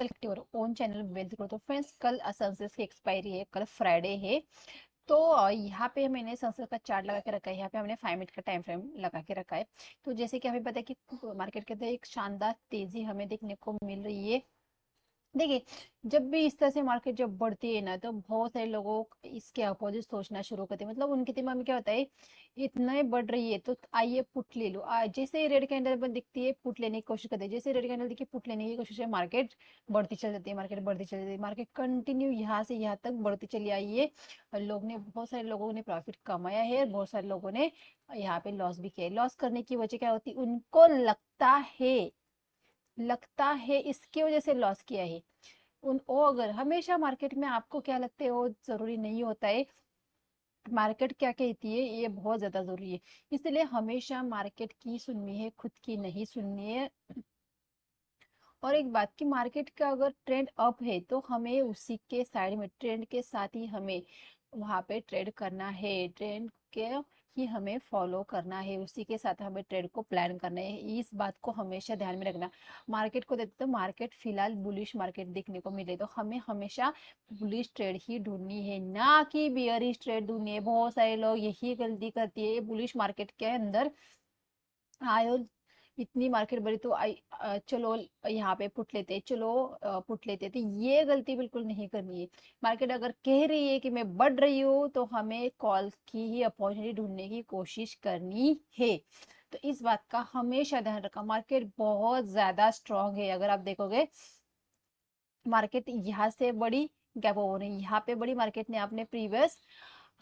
Welcome to own channel wealth growth. तो friends, कल sunsets की एक्सपायरी है, कल फ्राइडे है। तो यहाँ पे मैंने सनसेट का चार्ट लगा के रखा है। यहाँ पे हमने 5 मिनट का टाइम फ्रेम लगा के रखा है। तो जैसे कि हमें पता है कि मार्केट के अंदर एक शानदार तेजी हमें देखने को मिल रही है। देखिए, जब भी इस तरह से मार्केट जब बढ़ती है ना, तो बहुत सारे लोगों इसके अपोजिट सोचना शुरू करते हैं। मतलब उनके दिमाग में क्या होता है, इतना बढ़ रही है तो आइए पुट ले लो। जैसे ही रेड कैंडल पर दिखती है, पुट लेने की कोशिश करते हैं। जैसे रेड कैंडल दिखी, पुट लेने की कोशिश है, मार्केट बढ़ती चल जाती है, मार्केट बढ़ती चल जाती है। मार्केट कंटिन्यू यहाँ से यहाँ तक बढ़ती चली आई है। और बहुत सारे लोगों ने प्रॉफिट कमाया है और बहुत सारे लोगों ने यहाँ पे लॉस भी किया है। लॉस करने की वजह क्या होती है, उनको लगता है इसकी वजह से लॉस किया है। उन वो अगर हमेशा मार्केट में आपको क्या लगता है वो जरूरी नहीं होता है। मार्केट क्या कहती है ये बहुत ज्यादा जरूरी है। इसलिए हमेशा मार्केट की सुननी है, खुद की नहीं सुननी है। और एक बात की, मार्केट का अगर ट्रेंड अप है तो हमें उसी के साइड में, ट्रेंड के साथ ही हमें वहां पे ट्रेड करना है। ट्रेंड के ही हमें फॉलो करना है, उसी के साथ हमें ट्रेड को प्लान करना है। इस बात को हमेशा ध्यान में रखना। मार्केट को देखते तो मार्केट फिलहाल बुलिश मार्केट देखने को मिले तो हमें हमेशा बुलिश ट्रेड ही ढूंढनी है, ना कि बियरिश ट्रेड ढूंढनी है। बहुत सारे लोग यही गलती करती है, बुलिश मार्केट के अंदर आयो, इतनी मार्केट बढ़ी तो चलो यहाँ पे पुट लेते, चलो पुट लेते। तो ये गलती बिल्कुल नहीं करनी है। मार्केट अगर कह रही है कि मैं बढ़ रही हूँ तो हमें कॉल की ही अपॉर्चुनिटी ढूंढने की कोशिश करनी है। तो इस बात का हमेशा ध्यान रखा। मार्केट बहुत ज्यादा स्ट्रांग है। अगर आप देखोगे, मार्केट यहाँ से बड़ी गैप ओवर है, यहाँ पे बड़ी मार्केट ने अपने प्रीवियस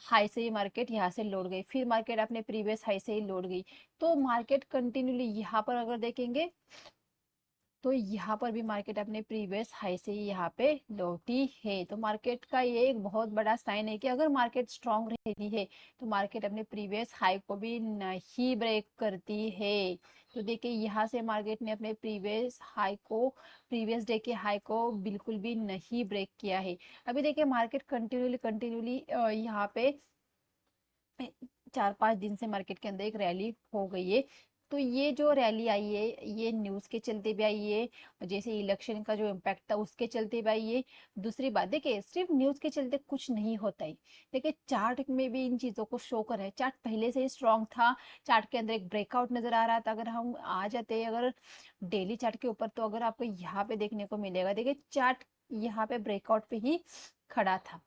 हाई से ही मार्केट यहाँ से लौट गई, फिर मार्केट अपने प्रीवियस हाई से ही लौट गई। तो मार्केट कंटिन्यूली यहाँ पर अगर देखेंगे तो यहाँ पर भी मार्केट अपने प्रीवियस हाई से ही यहाँ पे लौटी है। तो मार्केट का ये एक बहुत बड़ा साइन है कि अगर मार्केट स्ट्रांग रहती है तो मार्केट अपने प्रीवियस हाई को भी नहीं ब्रेक करती है। तो देखिए, यहाँ से मार्केट ने अपने प्रीवियस डे के हाई को बिल्कुल भी नहीं ब्रेक किया है। अभी देखिए, मार्केट कंटिन्यूली यहाँ पे 4-5 दिन से मार्केट के अंदर एक रैली हो गई है। तो ये जो रैली आई है, ये न्यूज के चलते भी आई है, जैसे इलेक्शन का जो इम्पैक्ट था उसके चलते भी आई है। दूसरी बात देखिए, सिर्फ न्यूज के चलते कुछ नहीं होता है। देखिए, चार्ट में भी इन चीजों को शो कर है। चार्ट पहले से ही स्ट्रांग था, चार्ट के अंदर एक ब्रेकआउट नजर आ रहा था। अगर हम आ जाते अगर डेली चार्ट के ऊपर, तो अगर आपको यहाँ पे देखने को मिलेगा, देखिए चार्ट यहाँ पे ब्रेकआउट पे ही खड़ा था।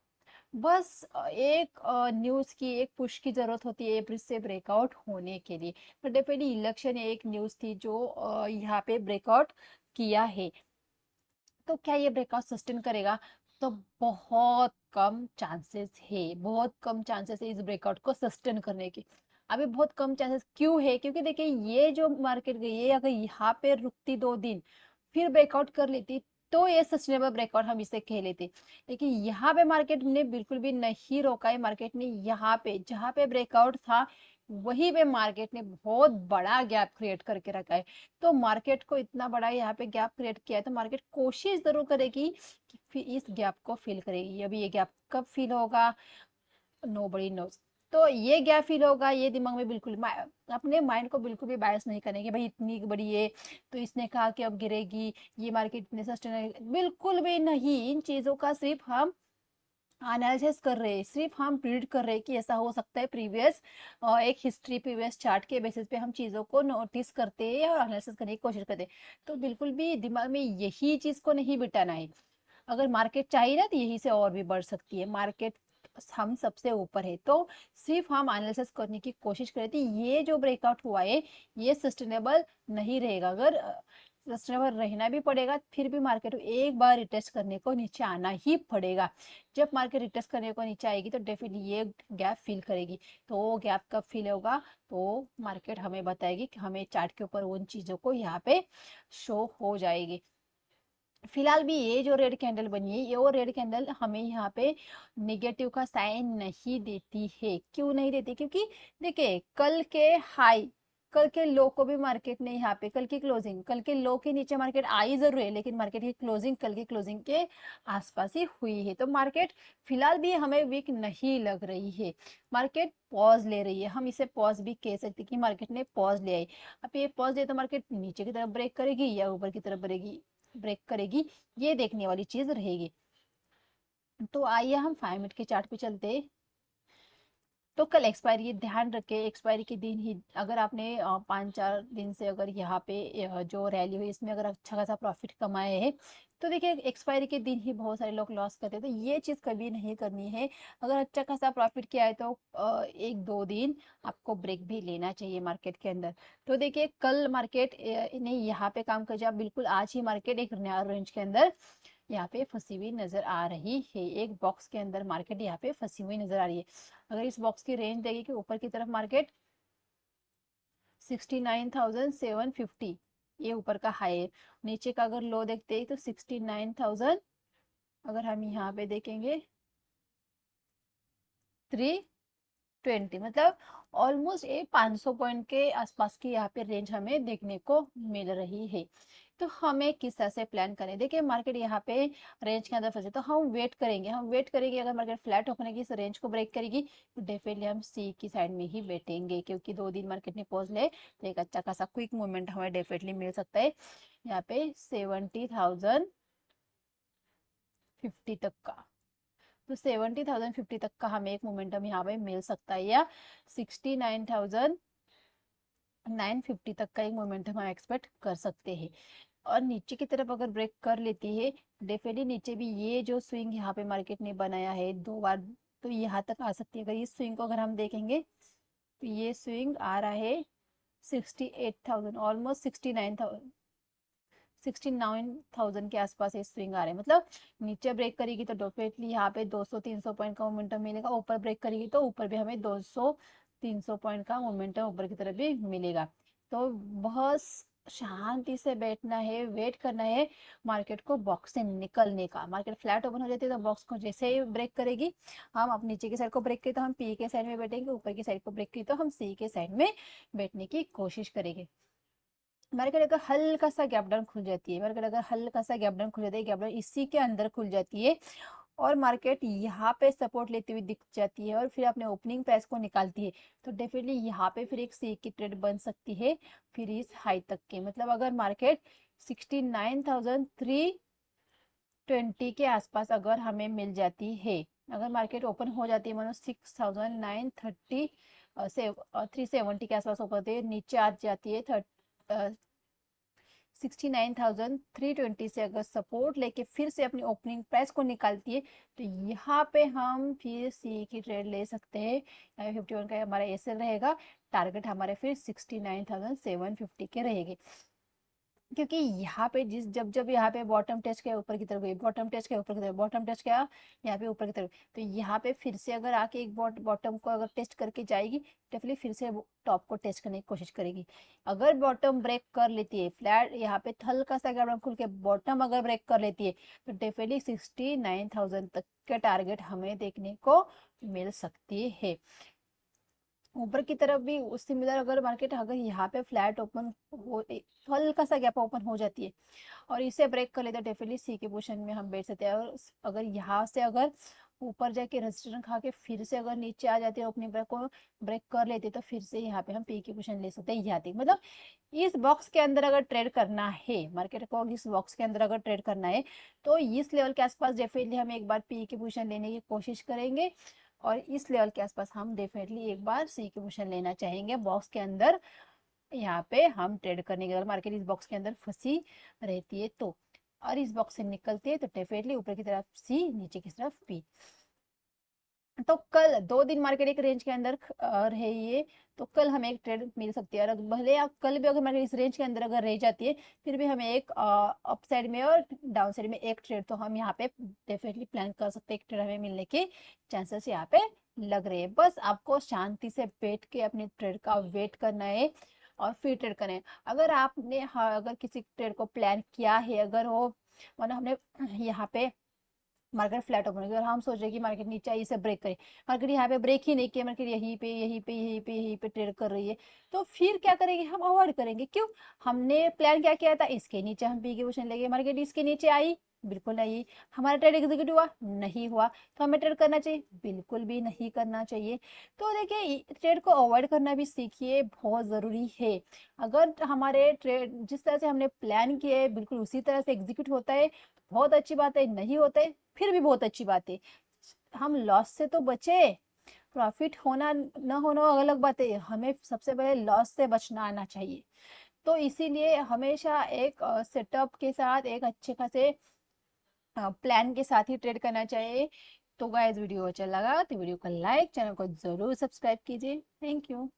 बस एक न्यूज की एक पुश की जरूरत होती है ब्रिज से ब्रेकआउट होने के लिए। पर डेफिनेटली इलेक्शन एक न्यूज थी जो यहाँ पे ब्रेकआउट किया है। तो क्या ये ब्रेकआउट सस्टेन करेगा? तो बहुत कम चांसेस है, बहुत कम चांसेस है इस ब्रेकआउट को सस्टेन करने की। अभी बहुत कम चांसेस क्यों है? क्योंकि देखिए, ये जो मार्केट गई है, अगर यहाँ पे रुकती 2 दिन फिर ब्रेकआउट कर लेती तो ये सस्टेनेबल ब्रेकआउट हम इसे कह लेते। लेकिन यहाँ पे मार्केट ने बिल्कुल भी नहीं रोका है। मार्केट ने यहाँ पे जहाँ पे ब्रेकआउट था वहीं पे मार्केट ने बहुत बड़ा गैप क्रिएट करके रखा है। तो मार्केट को इतना बड़ा यहाँ पे गैप क्रिएट किया है, तो मार्केट कोशिश जरूर करेगी कि फिर इस गैप को फिल करेगी। अभी ये गैप कब फिल होगा, नोबडी नोज। तो ये गैप फिल होगा, ये दिमाग में बिल्कुल अपने माइंड को बिल्कुल भी बायस नहीं करेंगे भाई इतनी बड़ी है तो इसने कहा कि अब गिरेगी, ये मार्केट इतने सस्टेनेबल, बिल्कुल भी नहीं। इन चीजों का सिर्फ हम एनालिसिस कर रहे हैं, सिर्फ हम प्रिडिक्ट कर रहे हैं कि ऐसा हो सकता है। प्रीवियस एक हिस्ट्री, प्रीवियस चार्ट के बेसिस पे हम चीजों को नोटिस करते हैं और एनालिसिस करने की कोशिश करते हैं। तो बिल्कुल भी दिमाग में यही चीज को नहीं बिठाना है। अगर मार्केट चाहिए ना तो यही से और भी बढ़ सकती है। मार्केट हम सबसे ऊपर है, तो सिर्फ हम एनालिसिस करने की कोशिश करें थे ये जो ब्रेकआउट हुआ है ये सस्टेनेबल नहीं रहेगा। अगर सस्टेनेबल रहना भी पड़ेगा, फिर भी मार्केट को एक बार रिटेस्ट करने को नीचे आना ही पड़ेगा। जब मार्केट रिटेस्ट करने को नीचे आएगी तो डेफिनेटली ये गैप फिल करेगी। तो वो गैप कब फिल होगा, तो मार्केट हमें बताएगी कि हमें चार्ट के ऊपर उन चीजों को यहाँ पे शो हो जाएगी। फिलहाल भी ये जो रेड कैंडल बनी है, ये वो रेड कैंडल हमें यहाँ पे नेगेटिव का साइन नहीं देती है। क्यों नहीं देती? क्योंकि देखिए, कल के लो को भी मार्केट ने यहाँ पे, कल के लो के नीचे मार्केट आई जरूर है, लेकिन मार्केट की क्लोजिंग कल की क्लोजिंग के आसपास ही हुई है। तो मार्केट फिलहाल भी हमें वीक नहीं लग रही है। मार्केट पॉज ले रही है, हम इसे पॉज भी कह सकते कि मार्केट ने पॉज लिया है। अब ये पॉज ले तो मार्केट नीचे की तरफ ब्रेक करेगी या ऊपर की तरफ बढ़ेगी, ब्रेक करेगी, ये देखने वाली चीज रहेगी। तो आइए हम 5 मिनट के चार्ट पे चलते। तो कल एक्सपायरी, ध्यान रखें एक्सपायरी के दिन ही अगर आपने 5-4 दिन से अगर यहाँ पे जो रैली हुई इसमें अगर अच्छा खासा प्रॉफिट कमाए हैं, तो देखिए एक्सपायरी के दिन ही बहुत सारे लोग लॉस करते हैं, तो ये चीज़ कभी नहीं करनी है। अगर अच्छा खासा प्रॉफिट किया है तो 1-2 दिन आपको ब्रेक भी लेना चाहिए मार्केट के अंदर। तो देखिए कल मार्केट ने यहाँ पे काम कर, जब बिल्कुल आज ही मार्केट एक नया रेंज के अंदर यहाँ पे फंसी हुई नजर आ रही है, एक बॉक्स के अंदर मार्केट यहाँ पे फंसी हुई नजर आ रही है। अगर इस बॉक्स की रेंज देगी कि ऊपर की तरफ मार्केट 69,750, ये ऊपर का हाई है। नीचे का अगर लो देखते हैं तो 69,000, अगर हम यहाँ पे देखेंगे 320, मतलब ऑलमोस्ट ये 500 पॉइंट के आसपास की यहाँ पे रेंज हमें देखने को मिल रही है। तो हमें किस तरह से प्लान करें, देखिए मार्केट यहाँ पे रेंज के अंदर फंसे तो हम वेट करेंगे, अगर मार्केट फ्लैट होने की इस रेंज को ब्रेक करेगी तो डेफिनेटली हम सी की साइड में ही बैठेंगे, क्योंकि 2 दिन मार्केट ने पॉज ले तो एक अच्छा खासा क्विक मूवमेंट हमें डेफिनेटली मिल सकता है यहाँ पे 70,050 तक का। तो 70,050 तक का हमें एक मोमेंटम यहाँ पे मिल सकता है, या 69,950 तक का एक मोमेंटम हम एक्सपेक्ट कर सकते हैं। और नीचे की तरफ अगर ब्रेक कर लेती है डेफिनेटली नीचे भी ये जो स्विंग यहाँ पे मार्केट ने बनाया है 2 बार, तो यहाँ तक आ सकती है। अगर इस स्विंग को अगर हम देखेंगे तो ये स्विंग आ रहा है 68,000, ऑलमोस्ट 69,000 के आसपास ये स्विंग आ रहे हैं। मतलब नीचे ब्रेक करेगी तो डेफिनेटली यहाँ पे 200-300 पॉइंट का मोमेंटम मिलेगा, ऊपर ब्रेक करेगी तो ऊपर भी हमें 200-300 पॉइंट का मोमेंटम ऊपर की तरफ भी मिलेगा। तो बहुत शांति से बैठना है, वेट करना है मार्केट को बॉक्स से निकलने का। मार्केट फ्लैट ओपन हो जाती है तो बॉक्स को जैसे ही ब्रेक करेगी, हम अब नीचे की साइड को ब्रेक की तो हम पी के साइड में बैठेंगे, ऊपर की साइड को ब्रेक की तो हम सी के साइड में बैठने की कोशिश करेंगे। मार्केट अगर हल्का सा गैप डाउन खुल जाती है, मार्केट अगर हल्का सा गैप डाउन खुल जाती है, गैप डाउन इसी के अंदर खुल जाती है और मार्केट यहाँ पे सपोर्ट लेती हुई दिख जाती है और फिर अपने ओपनिंग प्राइस को निकालती है, तो डेफिनेटली यहाँ पे फिर एक सी की ट्रेड बन सकती है फिर इस हाई तक के। मतलब अगर मार्केट 69,320 के आसपास अगर हमें मिल जाती है, अगर मार्केट ओपन हो जाती है मानो 6,930 से 370 के आसपास ओपन होती है, नीचे आ जाती है 69,320 से अगर सपोर्ट लेके फिर से अपनी ओपनिंग प्राइस को निकालती है, तो यहाँ पे हम फिर सी की ट्रेड ले सकते हैं। 51 का हमारा एसएल रहेगा, टारगेट हमारे फिर 69,750 के रहेंगे। क्योंकि यहाँ पे जब जब यहाँ पे बॉटम टच किया ऊपर की तरफ गई, बॉटम टच किया ऊपर की तरफ, बॉटम टच किया यहाँ पे ऊपर की तरफ, तो यहाँ पे फिर से अगर आके एक बॉटम को अगर टेस्ट करके जाएगी, डेफिनेटली फिर से टॉप को टेस्ट करने की कोशिश करेगी। अगर बॉटम ब्रेक कर लेती है, फ्लैट यहाँ पे हल्का सा गैप खुल के बॉटम अगर ब्रेक कर लेती है, तो डेफिनेटली 69,000 तक का टारगेट हमें देखने को मिल सकती है। ऊपर की तरफ भी सिमिलर, अगर मार्केट अगर यहाँ पे फ्लैट ओपन हो, हल्का सा गैप ओपन हो जाती है और इसे ब्रेक कर लेते हैं, डेफिनेटली सी के पोजीशन में हम बैठ सकते हैं। और अगर यहाँ से अगर ऊपर जाके रेजिस्टेंस खा के फिर से अगर नीचे आ जाती है, ओपनिंग ब्रेक को ब्रेक कर लेते तो फिर से यहाँ पे हम पी की पोजीशन ले सकते हैं यहाँ तक। मतलब इस बॉक्स के अंदर अगर ट्रेड करना है मार्केट को, इस बॉक्स के अंदर अगर ट्रेड करना है तो इस लेवल के आसपास डेफिनेटली हम एक बार पी की पोजीशन लेने की कोशिश करेंगे और इस लेवल के आसपास हम डेफिनेटली एक बार सी की पोजीशन लेना चाहेंगे बॉक्स के अंदर। यहाँ पे हम ट्रेड करने के, अगर मार्केट इस बॉक्स के अंदर फंसी रहती है तो, और इस बॉक्स से निकलती है तो डेफिनेटली ऊपर की तरफ सी, नीचे की तरफ पी। तो कल 2 दिन मार्केट एक रेंज के अंदर रहे ये, तो कल हमें एक ट्रेड मिल सकती है। और भले आप कल भी अगर मार्केट इस रेंज के अंदर अगर रह जाती है, फिर भी हमें एक अप साइड में और डाउन साइड में एक ट्रेड तो हम यहाँ पे डेफिनेटली प्लान कर सकते हैं, एक ट्रेड हमें मिलने के चांसेस यहाँ पे लग रहे हैं। बस आपको शांति से बैठ के अपने ट्रेड का वेट करना है और फिर ट्रेड करना है। अगर आपने अगर किसी ट्रेड को प्लान किया है, अगर वो मतलब हमने यहाँ पे मार्केट फ्लैट ओपन होगी और हम सोच रहे हैं कि मार्केट नीचे आई इसे ब्रेक करे, मार्केट यहाँ पे ब्रेक ही नहीं किया, मार्केट यहीं पे ट्रेड कर रही है, तो फिर क्या करेंगे, हम अवॉइड करेंगे। क्यों? हमने प्लान क्या किया था, इसके नीचे हम पी की पोजीशन लेंगे, मार्केट इसके नीचे आई बिल्कुल नहीं। हमारा ट्रेड एग्जीक्यूट हुआ नहीं हुआ, तो हमें ट्रेड करना चाहिए? बिल्कुल भी नहीं करना चाहिए। तो देखिए ट्रेड को अवॉइड करना भी सीखिए, बहुत ज़रूरी है। अगर हमारे ट्रेड जिस तरह से हमने प्लान किए है बिल्कुल उसी तरह से एग्जीक्यूट होता है, बहुत अच्छी बात है। नहीं होता है फिर भी बहुत अच्छी बात है। हम लॉस से तो बचे, प्रॉफिट होना न होना अलग बात है, हमें सबसे पहले लॉस से बचना आना चाहिए। तो इसीलिए हमेशा एक सेटअप के साथ, एक अच्छे खासे प्लान के साथ ही ट्रेड करना चाहिए। तो गाइस वीडियो अच्छा लगा तो वीडियो को लाइक, चैनल को जरूर सब्सक्राइब कीजिए। Thank you.